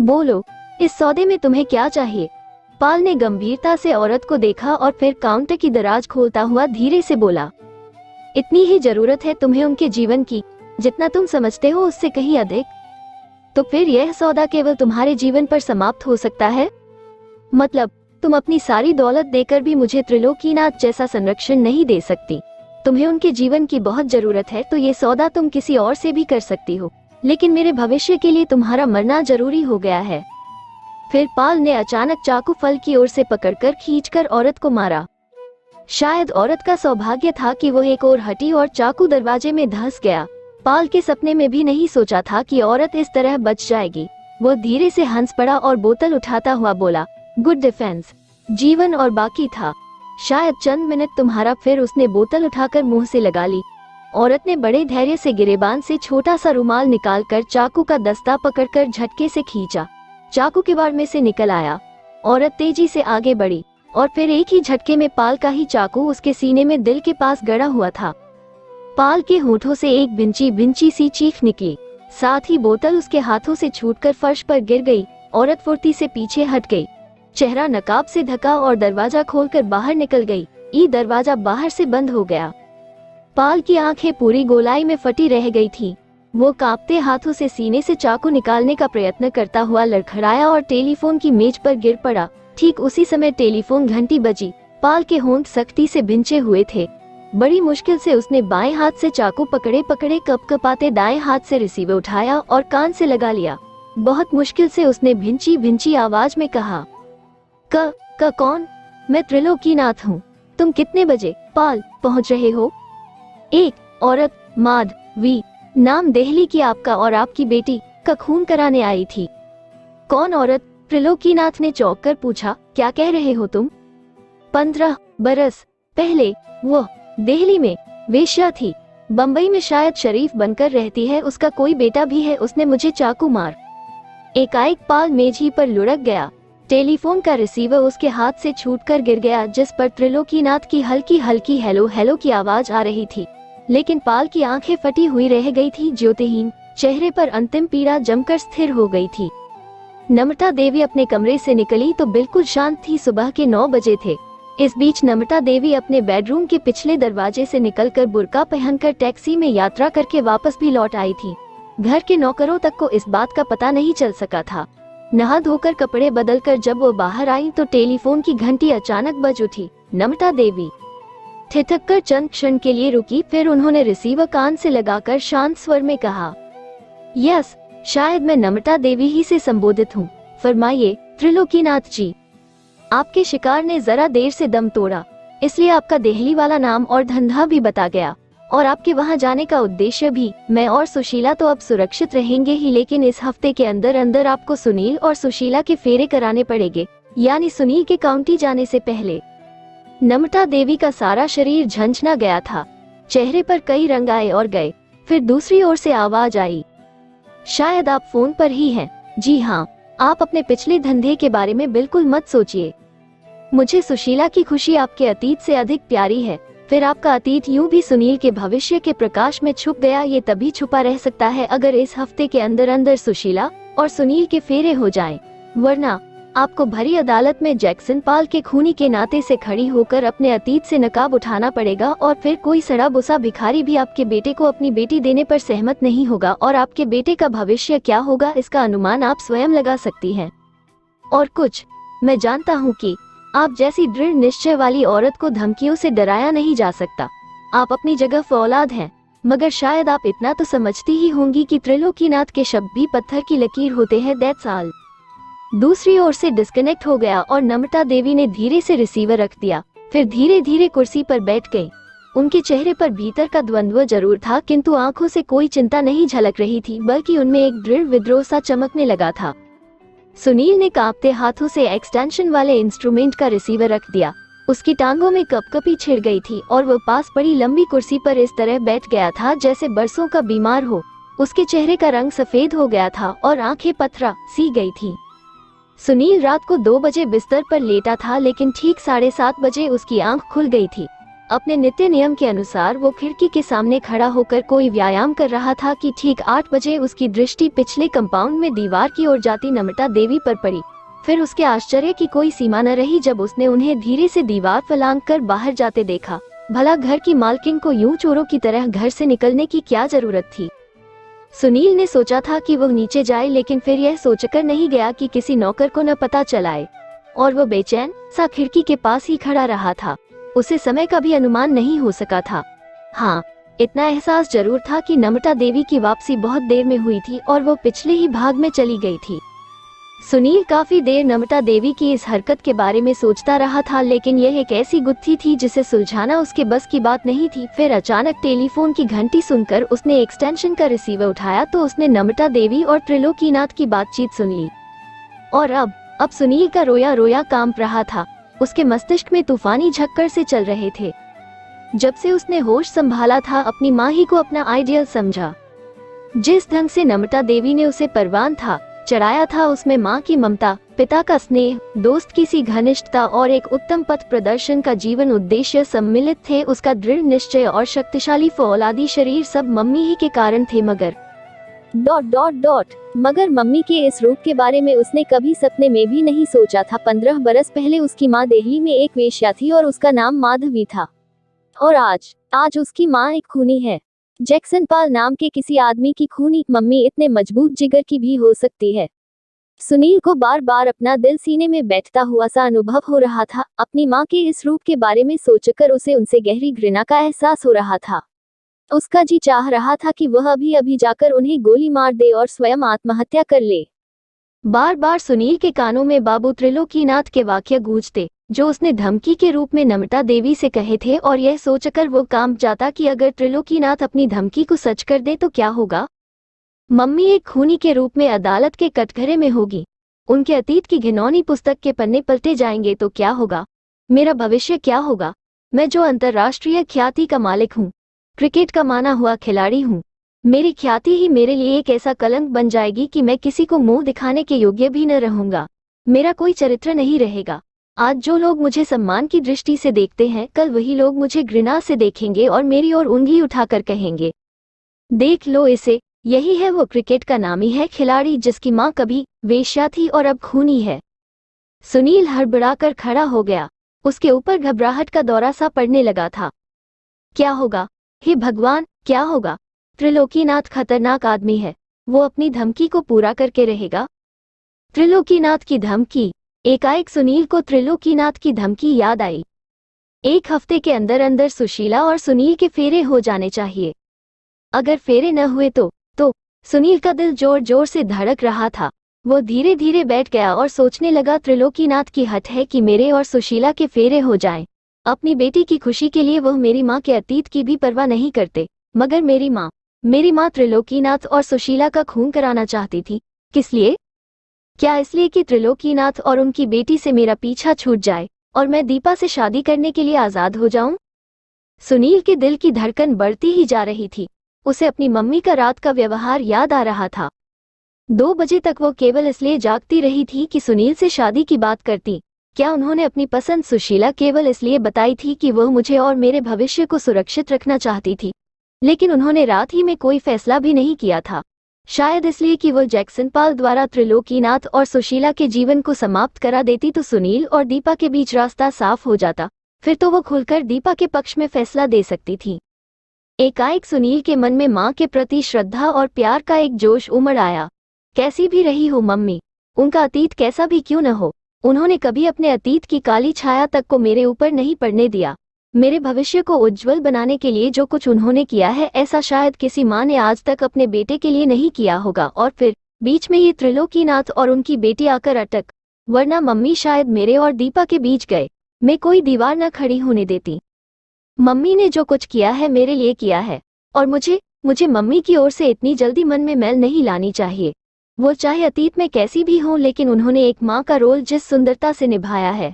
बोलो, इस सौदे में तुम्हें क्या चाहिए? पाल ने गंभीरता से औरत को देखा और फिर काउंटर की दराज खोलता हुआ धीरे से बोला, इतनी ही जरूरत है तुम्हें उनके जीवन की, जितना तुम समझते हो उससे कहीं अधिक। तो फिर यह सौदा केवल तुम्हारे जीवन पर समाप्त हो सकता है? मतलब तुम अपनी सारी दौलत देकर भी मुझे त्रिलोकीनाथ जैसा संरक्षण नहीं दे सकती। तुम्हें उनके जीवन की बहुत जरूरत है तो ये सौदा तुम किसी और से भी कर सकती हो, लेकिन मेरे भविष्य के लिए तुम्हारा मरना जरूरी हो गया है। फिर पाल ने अचानक चाकू फल की ओर से पकड़कर खींचकर औरत को मारा। शायद औरत का सौभाग्य था कि वो एक ओर हटी और चाकू दरवाजे में धंस गया। पाल के सपने में भी नहीं सोचा था कि औरत इस तरह बच जाएगी। वो धीरे से हंस पड़ा और बोतल उठाता हुआ बोला, गुड डिफेंस, जीवन और बाकी था। शायद चंद मिनट तुम्हारा। फिर उसने बोतल उठाकर मुंह से लगा ली। औरत ने बड़े धैर्य से गिरेबान से छोटा सा रुमाल निकालकर चाकू का दस्ता पकड़कर झटके से खींचा। चाकू किवाड़ में से निकल आया। औरत तेजी से आगे बढ़ी और फिर एक ही झटके में पाल का ही चाकू उसके सीने में दिल के पास गड़ा हुआ था। पाल के होठों से एक भिंची भिंची सी चीख निकली, साथ ही बोतल उसके हाथों से छूटकर फर्श पर गिर गई। औरत फुर्ती से पीछे हट गई, चेहरा नकाब से ढका और दरवाजा खोलकर बाहर निकल गई। दरवाजा बाहर से बंद हो गया। पाल की आंखें पूरी गोलाई में फटी रह गई थी। वो कांपते हाथों से सीने से चाकू निकालने का प्रयत्न करता हुआ लड़खड़ाया और टेलीफोन की मेज पर गिर पड़ा। ठीक उसी समय टेलीफोन घंटी बजी। पाल के होंठ सख्ती से भिंचे हुए थे। बड़ी मुश्किल से उसने बाएं हाथ से चाकू पकड़े पकड़े कपकपाते दाएं हाथ से रिसीवर उठाया और कान से लगा लिया। बहुत मुश्किल से उसने भिंची भिंची आवाज में कहा, कौन? मैं त्रिलोकीनाथ हूँ। तुम कितने बजे पाल पहुँच रहे हो? एक औरत, माधवी नाम, दिल्ली की आपका और आपकी बेटी का खून कराने आई थी। कौन औरत? त्रिलोकीनाथ ने चौंक कर पूछा, क्या कह रहे हो तुम? 15 बरस पहले वो दिल्ली में वेश्या थी। बंबई में शायद शरीफ बनकर रहती है। उसका कोई बेटा भी है। उसने मुझे चाकू मार। एकाएक पाल मेज ही पर लुढ़क गया। टेलीफोन का रिसीवर उसके हाथ से छूटकर गिर गया, जिस पर त्रिलोकीनाथ की हल्की हल्की हेलो हेलो की आवाज आ रही थी। लेकिन पाल की आंखें फटी हुई रह गई थी। ज्योतिहीन चेहरे पर अंतिम पीड़ा जमकर स्थिर हो गई थी। नम्रता देवी अपने कमरे से निकली तो बिल्कुल शांत थी। सुबह के 9 बजे थे। इस बीच नम्रता देवी अपने बेडरूम के पिछले दरवाजे से निकलकर बुर्का पहनकर टैक्सी में यात्रा करके वापस भी लौट आई थी। घर के नौकरों तक को इस बात का पता नहीं चल सका था। नहा धोकर कपड़े बदलकर जब वो बाहर आई तो टेलीफोन की घंटी अचानक बज उठी। नम्रता देवी ठिठक कर चंद क्षण के लिए रुकी, फिर उन्होंने रिसीवर कान से लगाकर शांत स्वर में कहा, यस, शायद मैं नम्रता देवी ही से संबोधित हूँ। फरमाइए त्रिलोकीनाथ जी। आपके शिकार ने जरा देर से दम तोड़ा, इसलिए आपका दिल्ली वाला नाम और धंधा भी बता गया और आपके वहां जाने का उद्देश्य भी। मैं और सुशीला तो अब सुरक्षित रहेंगे ही, लेकिन इस हफ्ते के अंदर अंदर आपको सुनील और सुशीला के फेरे कराने पड़ेंगे, यानी सुनील के काउंटी जाने से पहले। नम्रता देवी का सारा शरीर झंझना गया था। चेहरे पर कई रंग आए और गए। फिर दूसरी ओर से आवाज आई, शायद आप फोन पर ही हैं। जी हाँ, आप अपने पिछले धंधे के बारे में बिल्कुल मत सोचिए। मुझे सुशीला की खुशी आपके अतीत से अधिक प्यारी है। फिर आपका अतीत यूं भी सुनील के भविष्य के प्रकाश में छुप गया। ये तभी छुपा रह सकता है अगर इस हफ्ते के अंदर अंदर सुशीला और सुनील के फेरे हो जाएं। वरना आपको भरी अदालत में जैक्सन पाल के खूनी के नाते से खड़ी होकर अपने अतीत से नकाब उठाना पड़ेगा और फिर कोई सड़ा भुसा भिखारी भी आपके बेटे को अपनी बेटी देने पर सहमत नहीं होगा और आपके बेटे का भविष्य क्या होगा इसका अनुमान आप स्वयं लगा सकती हैं। और कुछ, मैं जानता हूँ कि आप जैसी दृढ़ निश्चय वाली औरत को धमकियों से डराया नहीं जा सकता। आप अपनी जगह फौलाद हैं, मगर शायद आप इतना तो समझती ही होंगी कि त्रिलोकीनाथ के शब्द भी पत्थर की लकीर होते हैं। That's all. दूसरी ओर से डिस्कनेक्ट हो गया और नम्रता देवी ने धीरे से रिसीवर रख दिया। फिर धीरे धीरे कुर्सी पर बैठ गई। उनके चेहरे पर भीतर का द्वंद्व जरूर था, किंतु आंखों से कोई चिंता नहीं झलक रही थी, बल्कि उनमें एक दृढ़ विद्रोह सा चमकने लगा था। सुनील ने कांपते हाथों से एक्सटेंशन वाले इंस्ट्रूमेंट का रिसीवर रख दिया। उसकी टांगों में कपकपी छिड़ गई थी और वह पास पड़ी लंबी कुर्सी पर इस तरह बैठ गया था जैसे बरसों का बीमार हो। उसके चेहरे का रंग सफेद हो गया था और आंखें पथरा सी गई थी। सुनील रात को 2 बजे बिस्तर पर लेटा था, लेकिन ठीक 7:30 बजे उसकी आंख खुल गई थी। अपने नित्य नियम के अनुसार वो खिड़की के सामने खड़ा होकर कोई व्यायाम कर रहा था कि ठीक 8 बजे उसकी दृष्टि पिछले कंपाउंड में दीवार की ओर जाती नम्रता देवी पर पड़ी। फिर उसके आश्चर्य की कोई सीमा न रही जब उसने उन्हें धीरे से दीवार पर लांघ कर बाहर जाते देखा। भला घर की मालकिन को यूं चोरों की तरह घर से निकलने की क्या जरूरत थी। सुनील ने सोचा था कि वो नीचे जाए, लेकिन फिर यह सोचकर नहीं गया कि किसी नौकर को न पता चलाए, और वो बेचैन सा खिड़की के पास ही खड़ा रहा था। उसे समय का भी अनुमान नहीं हो सका था। हाँ, इतना एहसास जरूर था कि नम्रता देवी की वापसी बहुत देर में हुई थी और वो पिछले ही भाग में चली गई थी। सुनील काफी देर नम्रता देवी की इस हरकत के बारे में सोचता रहा था, लेकिन यह एक ऐसी गुत्थी थी जिसे सुलझाना उसके बस की बात नहीं थी। फिर अचानक टेलीफोन की घंटी सुनकर उसने एक्सटेंशन का रिसीवर उठाया तो उसने नम्रता देवी और त्रिलोकीनाथ की बातचीत सुन ली। और अब सुनील का रोया रोया कांप रहा था। उसके मस्तिष्क में तूफानी झक्कर से चल रहे थे। जब से उसने होश संभाला था, अपनी माँ ही को अपना आइडियल समझा। जिस ढंग से नम्रता देवी ने उसे परवान था चढ़ाया था, उसमें माँ की ममता, पिता का स्नेह, दोस्त की सी घनिष्ठता और एक उत्तम पथ प्रदर्शन का जीवन उद्देश्य सम्मिलित थे। उसका दृढ़ निश्चय और शक्तिशाली फौलादी शरीर सब मम्मी ही के कारण थे। मगर मम्मी के इस रूप के बारे में उसने कभी सपने में भी नहीं सोचा था। 15 बरस पहले उसकी माँ दिल्ली में एक वेश्या थी और उसका नाम माधवी था। और आज उसकी माँ एक खूनी है, जैक्सन पाल नाम के किसी आदमी की खूनी मम्मी इतने मजबूत जिगर की भी हो सकती है। सुनील को बार बार अपना दिल सीने में बैठता हुआ सा अनुभव हो रहा था। अपनी माँ के इस रूप के बारे में सोचकर उसे उनसे गहरी घृणा का एहसास हो रहा था। उसका जी चाह रहा था कि वह अभी अभी जाकर उन्हें गोली मार दे और स्वयं आत्महत्या कर ले। बार बार सुनील के कानों में बाबू त्रिलोकीनाथ के वाक्य गूंजते जो उसने धमकी के रूप में नम्रता देवी से कहे थे, और यह सोचकर वो कांप जाता कि अगर त्रिलोकीनाथ अपनी धमकी को सच कर दे तो क्या होगा। मम्मी एक खूनी के रूप में अदालत के कटघरे में होगी। उनके अतीत की घिनौनी पुस्तक के पन्ने पलटे जाएंगे तो क्या होगा। मेरा भविष्य क्या होगा। मैं जो अंतर्राष्ट्रीय ख्याति का मालिक हूँ, क्रिकेट का माना हुआ खिलाड़ी हूँ, मेरी ख्याति ही मेरे लिए एक ऐसा कलंक बन जाएगी कि मैं किसी को मुंह दिखाने के योग्य भी न रहूंगा। मेरा कोई चरित्र नहीं रहेगा। आज जो लोग मुझे सम्मान की दृष्टि से देखते हैं, कल वही लोग मुझे घृणा से देखेंगे और मेरी ओर उंगली उठाकर कहेंगे, देख लो इसे, यही है वो क्रिकेट का नामी है खिलाड़ी जिसकी माँ कभी वेश्या थी और अब खूनी है। सुनील हड़बड़ाकर खड़ा हो गया। उसके ऊपर घबराहट का दौरा सा पड़ने लगा था। क्या होगा, हे भगवान, क्या होगा। त्रिलोकीनाथ खतरनाक आदमी है। वो अपनी धमकी को पूरा करके रहेगा। त्रिलोकीनाथ की धमकी। एकाएक सुनील को त्रिलोकीनाथ की धमकी याद आई। 1 हफ्ते के अंदर अंदर सुशीला और सुनील के फेरे हो जाने चाहिए। अगर फेरे न हुए तो सुनील का दिल जोर जोर से धड़क रहा था। वो धीरे धीरे बैठ गया और सोचने लगा, त्रिलोकीनाथ की हट है कि मेरे और सुशीला के फेरे हो जाएं। अपनी बेटी की खुशी के लिए वह मेरी माँ के अतीत की भी परवाह नहीं करते, मगर मेरी माँ त्रिलोकीनाथ और सुशीला का खून कराना चाहती थी। किस लिए? क्या इसलिए कि त्रिलोकीनाथ और उनकी बेटी से मेरा पीछा छूट जाए और मैं दीपा से शादी करने के लिए आजाद हो जाऊं? सुनील के दिल की धड़कन बढ़ती ही जा रही थी। उसे अपनी मम्मी का रात का व्यवहार याद आ रहा था। 2 बजे तक वो केवल इसलिए जागती रही थी कि सुनील से शादी की बात करती। क्या उन्होंने अपनी पसंद सुशीला केवल इसलिए बताई थी कि वह मुझे और मेरे भविष्य को सुरक्षित रखना चाहती थी? लेकिन उन्होंने रात ही में कोई फैसला भी नहीं किया था। शायद इसलिए कि वो जैक्सन पाल द्वारा त्रिलोकीनाथ और सुशीला के जीवन को समाप्त करा देती तो सुनील और दीपा के बीच रास्ता साफ हो जाता। फिर तो वो खुलकर दीपा के पक्ष में फैसला दे सकती थी। एकाएक सुनील के मन में माँ के प्रति श्रद्धा और प्यार का एक जोश उमड़ आया। कैसी भी रही हो मम्मी, उनका अतीत कैसा भी क्यों न हो, उन्होंने कभी अपने अतीत की काली छाया तक को मेरे ऊपर नहीं पड़ने दिया। मेरे भविष्य को उज्जवल बनाने के लिए जो कुछ उन्होंने किया है, ऐसा शायद किसी माँ ने आज तक अपने बेटे के लिए नहीं किया होगा। और फिर बीच में ये त्रिलोकीनाथ और उनकी बेटी आकर अटक, वरना मम्मी शायद मेरे और दीपा के बीच गए मैं कोई दीवार न खड़ी होने देती। मम्मी ने जो कुछ किया है मेरे लिए किया है, और मुझे मम्मी की ओर से इतनी जल्दी मन में मैल नहीं लानी चाहिए। वो चाहे अतीत में कैसी भी हो, लेकिन उन्होंने एक माँ का रोल जिस सुंदरता से निभाया है,